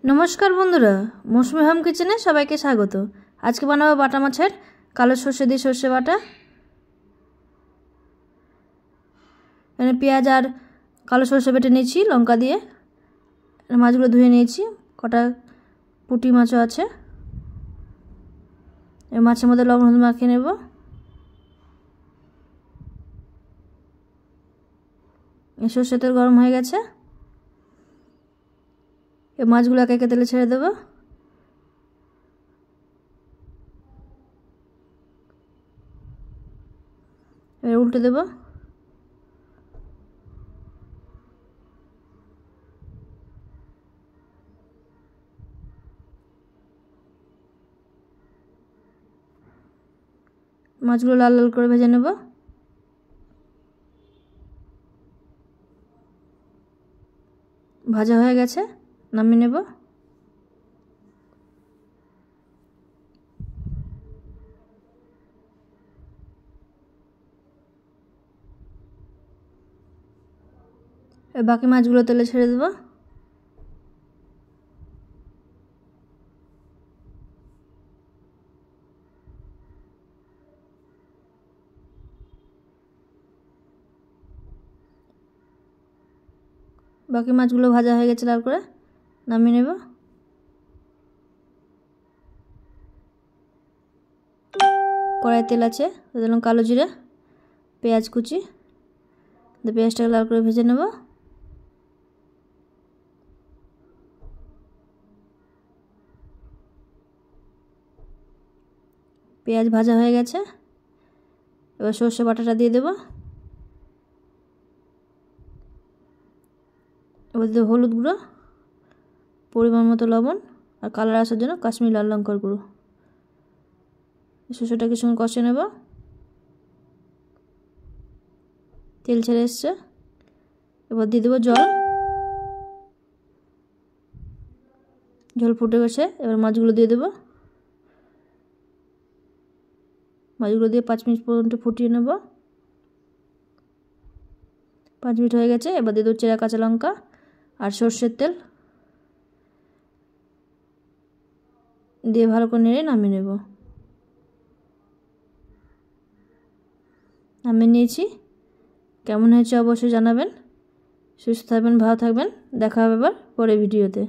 নমস্কার বন্ধুরা, মৌসুমি হোম কিচেনে সবাইকে স্বাগত। আজকে বানাবো বাটা মাছের কালো সর্ষে দিয়ে সর্ষে বাটা। এখানে পেঁয়াজ আর কালো সর্ষে বেটে নিয়েছি লঙ্কা দিয়ে। মাছগুলো ধুয়ে নিয়েছি, কটা পুঁটি মাছও আছে। এই মাছের মধ্যে লবণ হলুদ মাখিয়ে নেব। এই সর্ষে তেল গরম হয়ে গেছে, এই মাছগুলো একে একে তেলে ছেড়ে দেবো। এবার উল্টে দেবো। মাছগুলো লাল লাল করে ভেজে নেব। ভাজা হয়ে গেছে, নামিয়ে নেব। বাকি মাছগুলো তেলে ছেড়ে দেব। বাকি মাছগুলো ভাজা হয়ে গেছে লাল করে, নামিয়ে নেব। কড়াই তেল আছে, দিলাম কালো জিরে, পেঁয়াজ কুচি, পেঁয়াজটাকে লাল করে ভেজে নেব। পেঁয়াজ ভাজা হয়ে গেছে, এবার সর্ষে বাটাটা দিয়ে দেব। এবার দেবো হলুদ গুঁড়ো, পরিমাণ মতো লবণ, আর কালার আসার জন্য কাশ্মীরি লাল লঙ্কার গুঁড়ো। সর্ষেটা কিছু কষে নেব। তেল ছেড়ে এসছে, এবার দিয়ে দেবো জল। জল ফুটে গেছে, এবার মাছগুলো দিয়ে দেবো। মাছগুলো দিয়ে 5 মিনিট পর্যন্ত ফুটিয়ে নেব। 5 মিনিট হয়ে গেছে, এবার দিয়ে দেবো চেরা কাঁচা লঙ্কা আর সর্ষের তেল দিয়ে ভালো করে নেড়ে নামিয়ে নেব। নামিয়ে নিয়েছি। কেমন হয়েছে অবশ্যই জানাবেন। সুস্থ থাকবেন, ভালো থাকবেন। দেখা হবে আবার পরের ভিডিওতে।